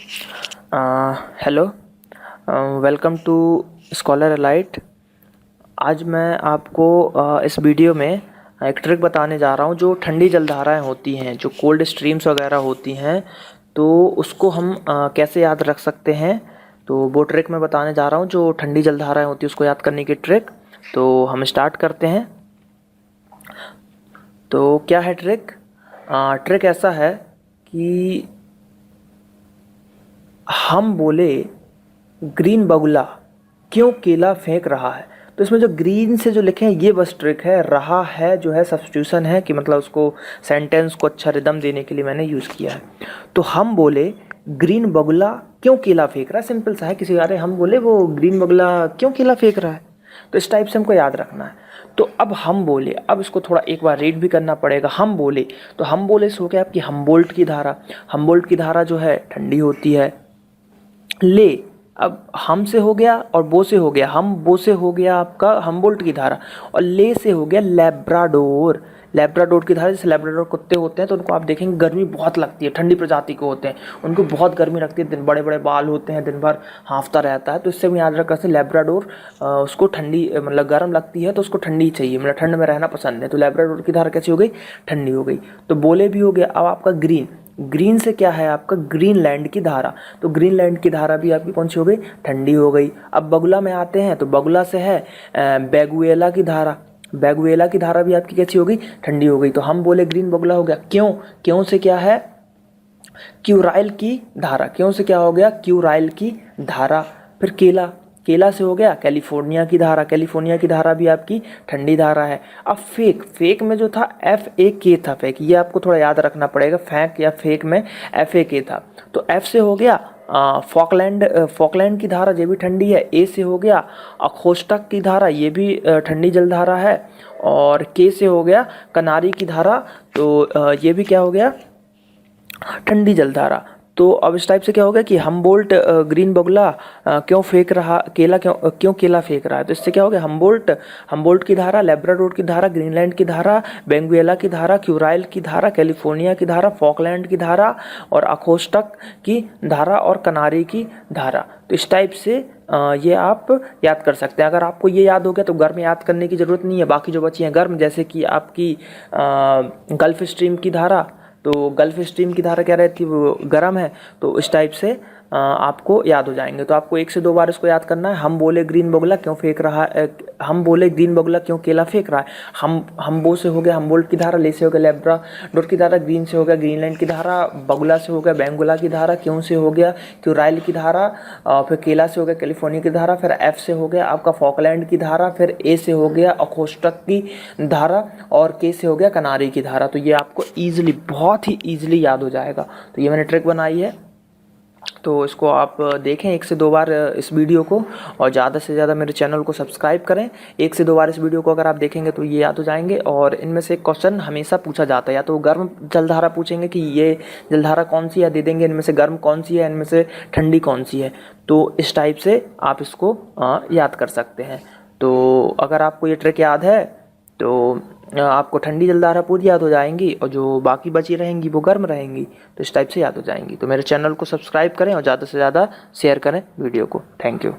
Hello, welcome to scholar elite. आज मैं आपको इस वीडियो में एक ट्रिक बताने जा रहा हूँ। जो ठंडी जलधाराएँ होती हैं, जो कोल्ड स्ट्रीम्स वगैरह होती हैं, तो उसको हम कैसे याद रख सकते हैं। तो वो ट्रिक मैं बताने जा रहा हूँ, जो ठंडी जलधाराएँ होती हैं उसको याद करने की ट्रिक। तो हम स्टार्ट करते हैं। तो क्या है ट्रिक? ट्रिक ऐसा है कि हम बोले ग्रीन बगुला क्यों केला फेंक रहा है। तो इसमें जो ग्रीन से जो लिखे हैं ये बस ट्रिक है। रहा है जो है सब्स्टिट्यूशन है, कि मतलब उसको सेंटेंस को अच्छा रिदम देने के लिए मैंने यूज़ किया है। तो हम बोले ग्रीन बगुला क्यों केला फेंक रहा है, सिंपल सा है। किसी अरे हम बोले वो ग्रीन बगुला क्यों केला फेंक रहा है, तो इस टाइप से हमको याद रखना है। तो अब हम बोले, अब इसको थोड़ा एक बार रीड भी करना पड़ेगा। हम बोले, तो हम बोले से हो गया आपकी हमबोल्ट की धारा। हमबोल्ट की धारा जो है ठंडी होती है। ले, अब हम से हो गया और बो से हो गया, हम बो से हो गया आपका हमबोल्ट की धारा, और ले से हो गया लैब्राडोर। लैब्राडोर की धारा, जैसे लैब्राडोर कुत्ते होते हैं तो उनको आप देखेंगे गर्मी बहुत लगती है, ठंडी प्रजाति के होते हैं, उनको बहुत गर्मी लगती है, दिन बड़े बड़े बाल होते हैं, दिन भर हाँफता रहता है। तो इससे हम याद रख सकते हैं लैब्राडोर उसको ठंडी मतलब गर्म लगती है तो उसको ठंडी चाहिए, मतलब ठंड में रहना पसंद है। तो लैब्राडोर की धारा कैसी हो गई, ठंडी हो गई। तो बोले भी हो गया। अब आपका ग्रीन, ग्रीन से क्या है आपका ग्रीनलैंड की धारा। तो ग्रीनलैंड की धारा भी आपकी कौन सी हो गई, ठंडी हो गई। अब बगुला में आते हैं, तो बगुला से है बेगुएला की धारा। बेगुएला की धारा भी आपकी कैसी हो गई, ठंडी हो गई। तो हम बोले ग्रीन बगुला हो गया। क्यों? क्यों से क्या है, क्यूराइल की धारा। क्यों से क्या हो गया, क्यूराइल की धारा। फिर केला, केला से हो गया कैलिफोर्निया की धारा। कैलिफोर्निया की धारा भी आपकी ठंडी धारा है। अब फेक, फेक में जो था FAK था, फेक, ये आपको थोड़ा याद रखना पड़ेगा। फैक या फेक में FAK था। तो F से हो गया फॉकलैंड, फॉकलैंड की धारा, ये भी ठंडी है। A से हो गया अखोस्टक की धारा, ये भी ठंडी जलधारा है। और K से हो गया कनारी की धारा, तो ये भी क्या हो गया, ठंडी जलधारा। तो अब इस टाइप से क्या होगा कि हमबोल्ट ग्रीन बगुला क्यों फेंक रहा केला, क्यों केला फेंक रहा है। तो इससे क्या हो गया, हमबोल्ट, हमबोल्ट की धारा, लैब्राडोर की धारा, ग्रीनलैंड की धारा, बेंगुएला की धारा, क्यूराइल की धारा, कैलिफोर्निया की धारा, फॉकलैंड की धारा, और अखोस्टक की धारा, और कनारी की धारा। तो इस टाइप से ये आप याद कर सकते हैं। अगर आपको ये याद हो गया तो गर्म याद करने की ज़रूरत नहीं है। बाकी जो बची हैं गर्म, जैसे कि आपकी गल्फ स्ट्रीम की धारा, तो गल्फ स्ट्रीम की धारा क्या रहती है, वो गर्म है। तो इस टाइप से आपको याद हो जाएंगे। तो आपको 1 से 2 बार इसको याद करना है। हम बोले ग्रीन बगुला क्यों फेंक रहा है, हम बोले ग्रीन बगुला क्यों केला फेंक रहा है। हम बो से हो गया हमबोल्ट की धारा, ले से हो गया लैब्राडोर की धारा, ग्रीन से हो गया ग्रीनलैंड की धारा, बगुला से हो गया बेंगुला की धारा, क्यों से हो गया क्यूराइल की धारा, फिर केला से हो गया कैलिफोर्निया की धारा, फिर F से हो गया आपका फॉकलैंड की धारा, फिर A से हो गया अखोस्टक की धारा, और K से हो गया कनारी की धारा। तो ये आपको ईजिली, बहुत ही ईजिली याद हो जाएगा। तो ये मैंने ट्रिक बनाई है, तो इसको आप देखें 1 से 2 बार इस वीडियो को, और ज़्यादा से ज़्यादा मेरे चैनल को सब्सक्राइब करें। 1 से 2 बार इस वीडियो को अगर आप देखेंगे तो ये याद हो जाएंगे। और इनमें से एक क्वेश्चन हमेशा पूछा जाता है, या तो गर्म जलधारा पूछेंगे कि ये जलधारा कौन सी है, दे देंगे इनमें से गर्म कौन सी है, इनमें से ठंडी कौन सी है। तो इस टाइप से आप इसको याद कर सकते हैं। तो अगर आपको ये ट्रिक याद है तो आपको ठंडी जलधारा पूरी याद हो जाएंगी, और जो बाकी बची रहेंगी वो गर्म रहेंगी। तो इस टाइप से याद हो जाएंगी। तो मेरे चैनल को सब्सक्राइब करें और ज़्यादा से ज़्यादा शेयर करें वीडियो को। Thank you.